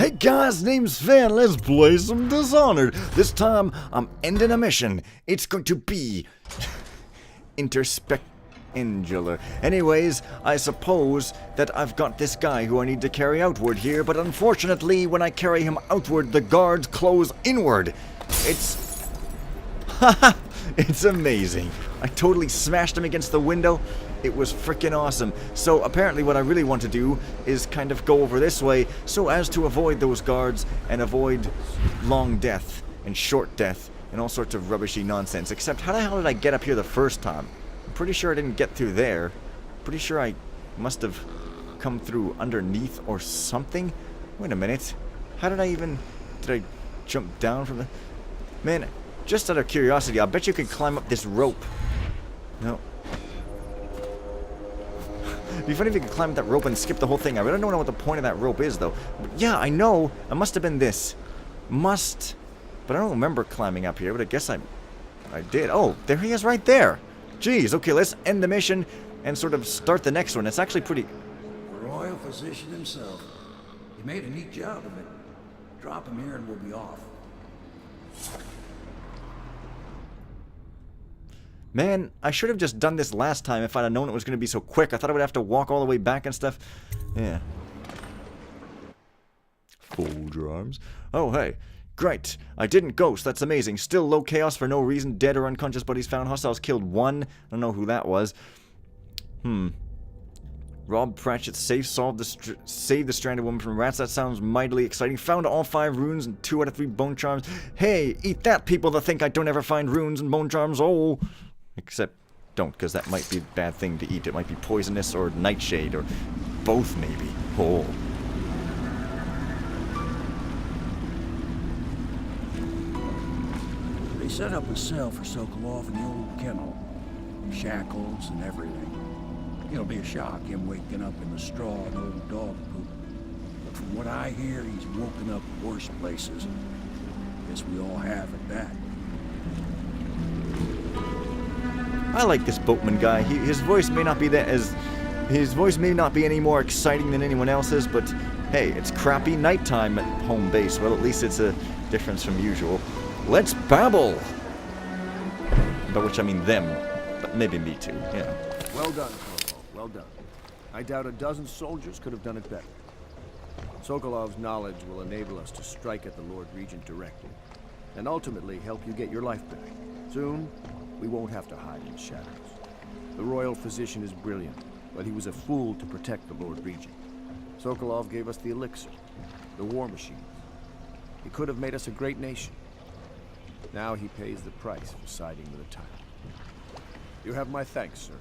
Hey guys, name's Van. Let's play some Dishonored. This time, I'm ending a mission. It's going to be interspectangular. Anyways, I suppose that I've got this guy who I need to carry outward here, but unfortunately, when I carry him outward, the guards close inward. It's... Haha! It's amazing. I totally smashed him against the window. It was freaking awesome. So apparently what I really want to do is kind of go over this way so as to avoid those guards and avoid long death and short death and all sorts of rubbishy nonsense. Except how the hell did I get up here the first time? I'm pretty sure I didn't get through there. Pretty sure I must have come through underneath or something. Wait a minute. How did I even... Did I jump down from the... Man, just out of curiosity, I bet you could climb up this rope. No. It'd be funny if you could climb that rope and skip the whole thing. I really don't know what the point of that rope is, though. But yeah, I know. It must have been this. Must. But I don't remember climbing up here, but I guess I did. Oh, there he is right there. Jeez, okay, let's end the mission and sort of start the next one. It's actually pretty... The royal physician himself. He made a neat job of it. Drop him here and we'll be off. Man, I should have just done this last time if I'd have known it was going to be so quick. I thought I would have to walk all the way back and stuff. Yeah. Fold your arms. Oh, hey. Great. I didn't ghost. That's amazing. Still low chaos for no reason. Dead or unconscious buddies found. Hostiles killed one. I don't know who that was. Rob Pratchett saved the stranded woman from rats. That sounds mightily exciting. Found all 5 runes and 2 out of 3 bone charms. Hey, eat that, people that think I don't ever find runes and bone charms. Oh... Except, don't, because that might be a bad thing to eat. It might be poisonous or nightshade, or both, maybe. Oh. They set up a cell for Sokolov in the old kennel. Shackles and everything. It'll be a shock, him waking up in the straw and old dog poop. But from what I hear, he's woken up worse places. Guess we all have at that. I like this boatman guy. His voice may not be any more exciting than anyone else's, but hey, it's crappy nighttime at home base. Well, at least it's a difference from usual. Let's babble! By which I mean them, but maybe me too, yeah. Well done, Sokolov. Well done. I doubt a dozen soldiers could have done it better. Sokolov's knowledge will enable us to strike at the Lord Regent directly, and ultimately help you get your life back. Soon, we won't have to hide in the shadows. The royal physician is brilliant, but he was a fool to protect the Lord Regent. Sokolov gave us the elixir, the war machines. He could have made us a great nation. Now he pays the price for siding with a tyrant. You have my thanks, sir.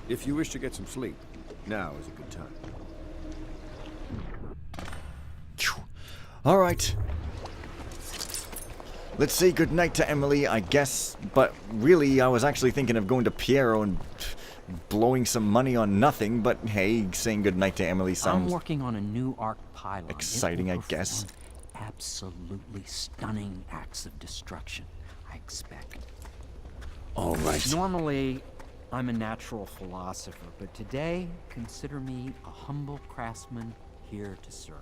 If you wish to get some sleep, now is a good time. All right. Let's say goodnight to Emily, I guess, but really I was actually thinking of going to Piero and blowing some money on nothing, but hey, saying goodnight to Emily sounds... I'm working on a new arc pylon. Exciting, I guess. Absolutely stunning acts of destruction, I expect. All right. Normally, I'm a natural philosopher, but today, consider me a humble craftsman here to serve.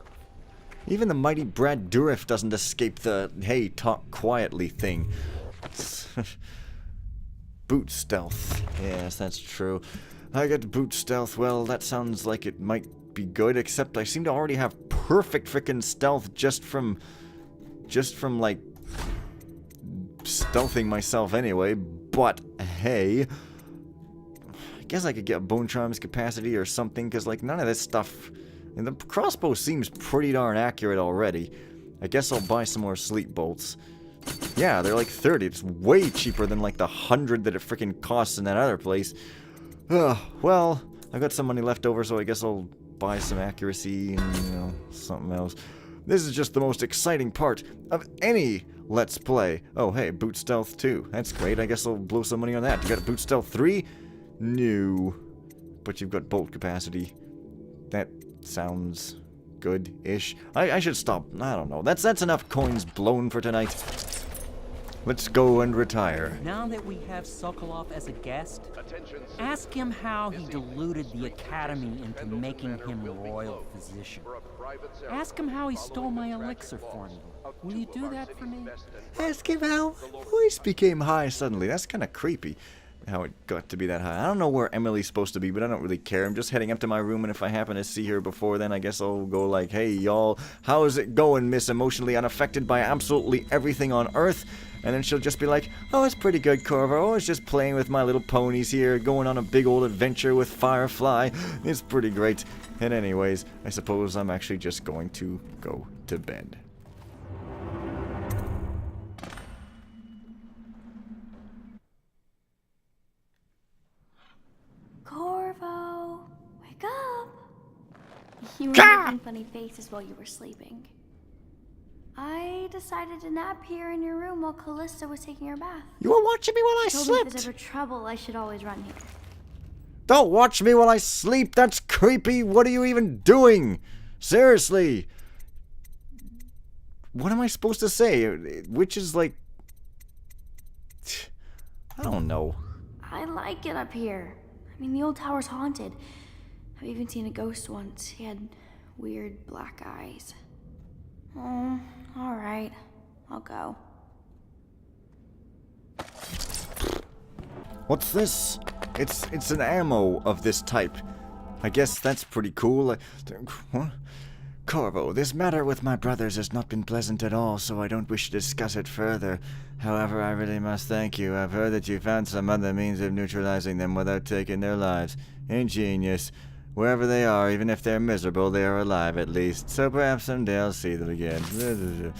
Even the mighty Brad Dourif doesn't escape the, hey, talk quietly thing. Boot stealth. Yes, that's true. I got boot stealth. Well, that sounds like it might be good, except I seem to already have perfect frickin' stealth just from like, stealthing myself anyway. But, hey, I guess I could get bone charms capacity or something, because, like, none of this stuff... And the crossbow seems pretty darn accurate already. I guess I'll buy some more sleep bolts. Yeah, they're like 30. It's way cheaper than like the 100 that it freaking costs in that other place. Well, I've got some money left over, so I guess I'll buy some accuracy and, you know, something else. This is just the most exciting part of any Let's Play. Oh, hey, boot stealth 2. That's great. I guess I'll blow some money on that. You got a boot stealth 3? No. But you've got bolt capacity. That... sounds good-ish. I should stop. I don't know. That's enough coins blown for tonight. Let's go and retire. Now that we have Sokolov as a guest, ask him how he deluded the Academy into making him royal physician. Ask him how he stole my elixir formula. Will you do that for me? Ask him how voice became high suddenly. That's kind of creepy, how it got to be that high. I don't know where Emily's supposed to be, but I don't really care. I'm just heading up to my room, and if I happen to see her before then, I guess I'll go like, hey, y'all, how's it going, Miss Emotionally Unaffected by Absolutely Everything on Earth? And then she'll just be like, oh, it's pretty good, Corvo. I was just playing with my little ponies here, going on a big old adventure with Firefly. It's pretty great. And anyways, I suppose I'm actually just going to go to bed. Corvo, wake up! You were making funny faces while you were sleeping. I decided to nap here in your room while Callista was taking her bath. You were watching me while I Told me if slept. there's ever trouble, I should always run here. Don't watch me while I sleep. That's creepy. What are you even doing? Seriously. What am I supposed to say? Which is like... I don't know. I like it up here. I mean, the old tower's haunted. I've even seen a ghost once. He had weird black eyes. Oh, alright. I'll go. What's this? It's an ammo of this type. I guess that's pretty cool. What? Corvo, this matter with my brothers has not been pleasant at all, so I don't wish to discuss it further. However, I really must thank you. I've heard that you found some other means of neutralizing them without taking their lives. Ingenious. Wherever they are, even if they're miserable, they are alive at least. So perhaps someday I'll see them again.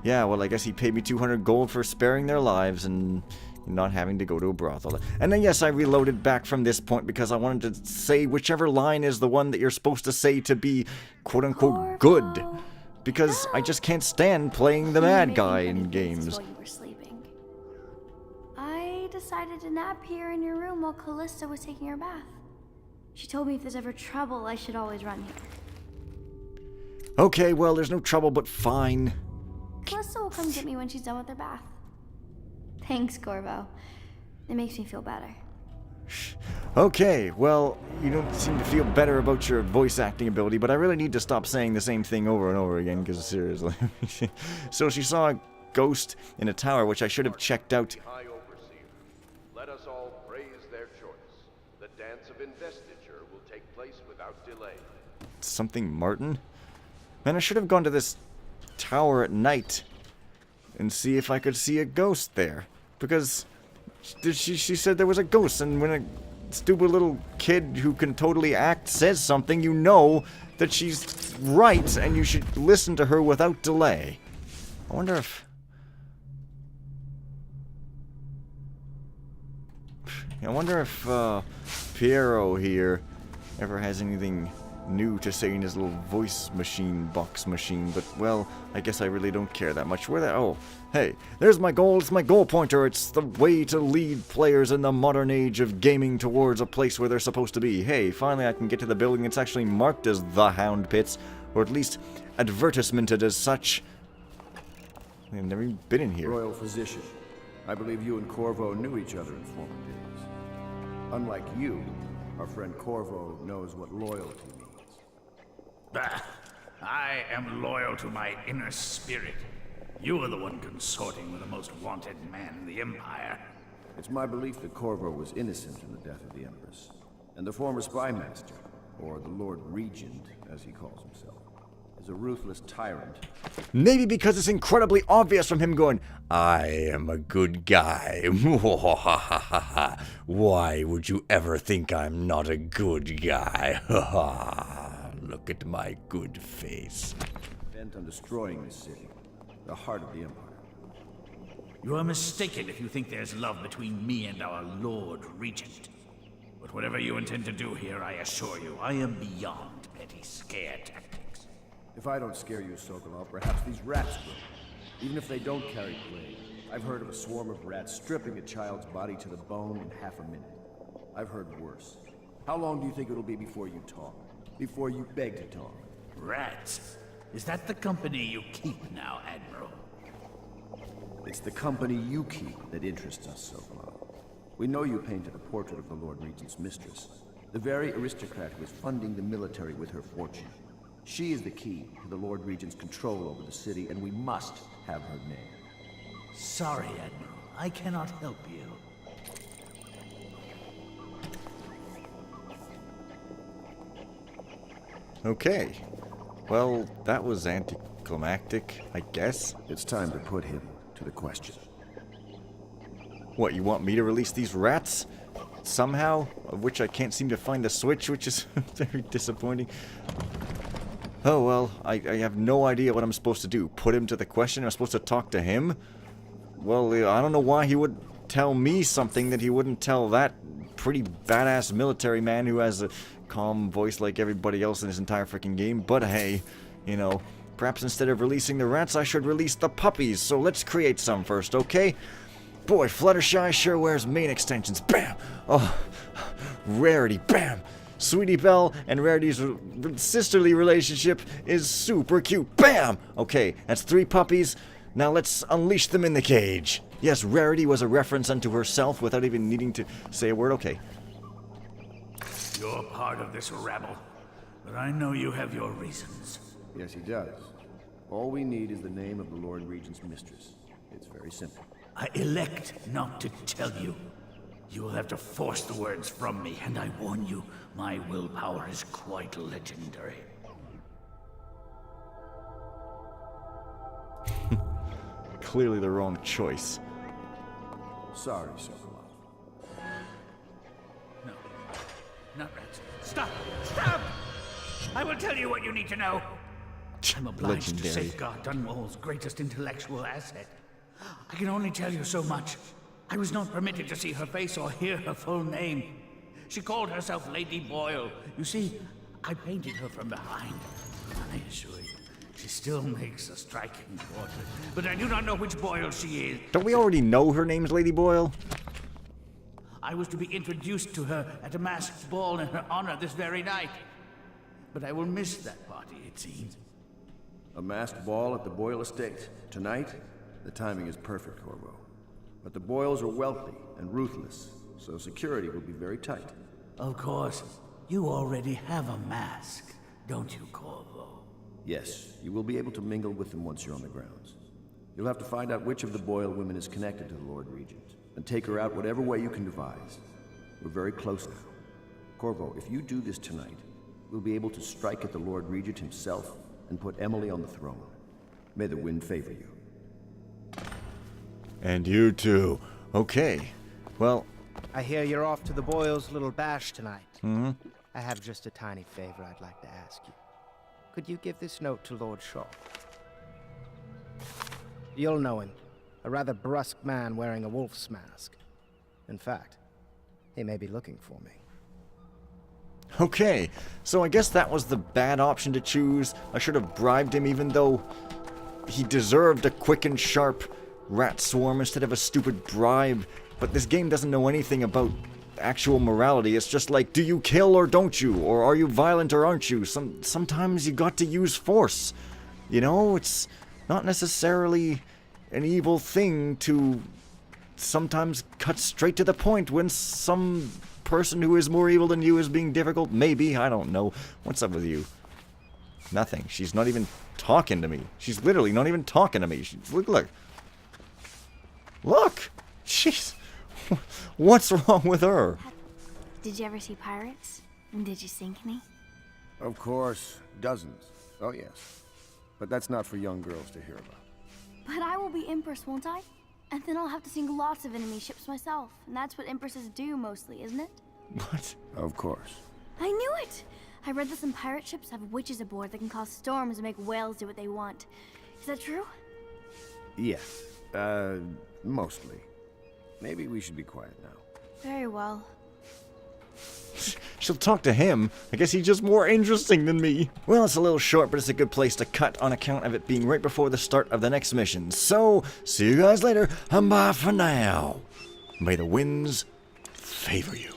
Yeah, well, I guess he paid me 200 gold for sparing their lives and not having to go to a brothel. And then, yes, I reloaded back from this point because I wanted to say whichever line is the one that you're supposed to say to be quote-unquote good. Because I just can't stand playing the bad guy in games. While you were sleeping. I decided to nap here in your room while Callista was taking her bath. She told me if there's ever trouble, I should always run here. Okay, well, there's no trouble, but fine. Callista will come get me when she's done with her bath. Thanks, Corvo. It makes me feel better. Okay, well, you don't seem to feel better about your voice acting ability, but I really need to stop saying the same thing over and over again, because seriously. So she saw a ghost in a tower, which I should have checked out. High Overseer, let us all praise their choice. The dance of investiture will take place without delay. Something Martin? Man, I should have gone to this tower at night and see if I could see a ghost there. Because she said there was a ghost, and when a stupid little kid who can totally act says something, you know that she's right, and you should listen to her without delay. I wonder if... Piero here ever has anything new to say in his little voice machine, box machine, but, well, I guess I really don't care that much. Where the... Oh, hey, there's my goal. It's my goal pointer. It's the way to lead players in the modern age of gaming towards a place where they're supposed to be. Hey, finally I can get to the building that's actually marked as the Hound Pits, or at least advertisemented as such. I've never even been in here. Royal Physician, I believe you and Corvo knew each other in former days. Unlike you, our friend Corvo knows what loyalty means. Bah! I am loyal to my inner spirit. You are the one consorting with the most wanted man in the Empire. It's my belief that Corvo was innocent in the death of the Empress, and the former spy master, or the Lord Regent, as he calls himself, is a ruthless tyrant. Maybe because it's incredibly obvious from him going, I am a good guy. Why would you ever think I'm not a good guy? Look at my good face. Bent on destroying this city, the heart of the Empire. You are mistaken if you think there's love between me and our Lord Regent. But whatever you intend to do here, I assure you, I am beyond petty scare tactics. If I don't scare you, Sokolov, perhaps these rats will. Even if they don't carry plague, I've heard of a swarm of rats stripping a child's body to the bone in half a minute. I've heard worse. How long do you think it'll be before you talk? Before you beg to talk? Rats? Is that the company you keep now, Admiral? It's the company you keep that interests us, Sokolov. We know you painted a portrait of the Lord Regent's mistress, the very aristocrat who is funding the military with her fortune. She is the key to the Lord Regent's control over the city, and we must have her name. Sorry, Admiral. I cannot help you. Okay. Well, that was anticlimactic, I guess. It's time to put him to the question. What, you want me to release these rats? Somehow? Of which I can't seem to find the switch, which is very disappointing. Oh, well, I have no idea what I'm supposed to do. Put him to the question? I'm supposed to talk to him? Well, I don't know why he would tell me something that he wouldn't tell that pretty badass military man who has a calm voice like everybody else in this entire freaking game. But hey, you know, perhaps instead of releasing the rats, I should release the puppies. So let's create some first, okay? Boy, Fluttershy sure wears mane extensions. Bam! Oh, Rarity. Bam! Sweetie Belle and Rarity's sisterly relationship is super cute. Bam! Okay, that's 3 puppies. Now let's unleash them in the cage. Yes, Rarity was a reference unto herself without even needing to say a word. Okay. You're part of this rabble, but I know you have your reasons. Yes, he does. All we need is the name of the Lord Regent's mistress. It's very simple. I elect not to tell you. You will have to force the words from me, and I warn you, my willpower is quite legendary. Clearly the wrong choice. Sorry, Sokolov. No, not rats. Stop! Stop! I will tell you what you need to know. I'm obliged to Legendary. safeguard Dunwall's greatest intellectual asset. I can only tell you so much. I was not permitted to see her face or hear her full name. She called herself Lady Boyle. You see, I painted her from behind. I assure you, she still makes a striking portrait. But I do not know which Boyle she is. Don't we already know her name's Lady Boyle? I was to be introduced to her at a masked ball in her honor this very night. But I will miss that party, it seems. A masked ball at the Boyle estate. Tonight? The timing is perfect, Corvo. But the Boyles are wealthy and ruthless, so security will be very tight. Of course, you already have a mask, don't you, Corvo? Yes, you will be able to mingle with them once you're on the grounds. You'll have to find out which of the Boyle women is connected to the Lord Regent, and take her out whatever way you can devise. We're very close now. Corvo, if you do this tonight, we'll be able to strike at the Lord Regent himself and put Emily on the throne. May the wind favor you. And you too. Okay. Well, I hear you're off to the Boyles' little bash tonight. mm-hmm. I have just a tiny favor I'd like to ask you. Could you give this note to Lord Shaw? You'll know him. A rather brusque man wearing a wolf's mask. In fact, he may be looking for me. Okay, so I guess that was the bad option to choose. I should have bribed him even though he deserved a quick and sharp rat swarm instead of a stupid bribe. But this game doesn't know anything about actual morality. It's just like, do you kill or don't you? Or are you violent or aren't you? Sometimes you got to use force. You know, it's not necessarily an evil thing to sometimes cut straight to the point when some person who is more evil than you is being difficult. Maybe, I don't know. What's up with you? Nothing. She's not even talking to me. She's literally not even talking to me. Look. Look! Jeez. What's wrong with her? Did you ever see pirates? And did you sink any? Of course, dozens. Oh yes. But that's not for young girls to hear about. But I will be Empress, won't I? And then I'll have to sink lots of enemy ships myself. And that's what Empresses do mostly, isn't it? What? Of course. I knew it! I read that some pirate ships have witches aboard that can cause storms and make whales do what they want. Is that true? Yes. Mostly. Maybe we should be quiet now. Very well. She'll talk to him. I guess he's just more interesting than me. Well, it's a little short, but it's a good place to cut on account of it being right before the start of the next mission. So, see you guys later, and bye for now. May the winds favor you.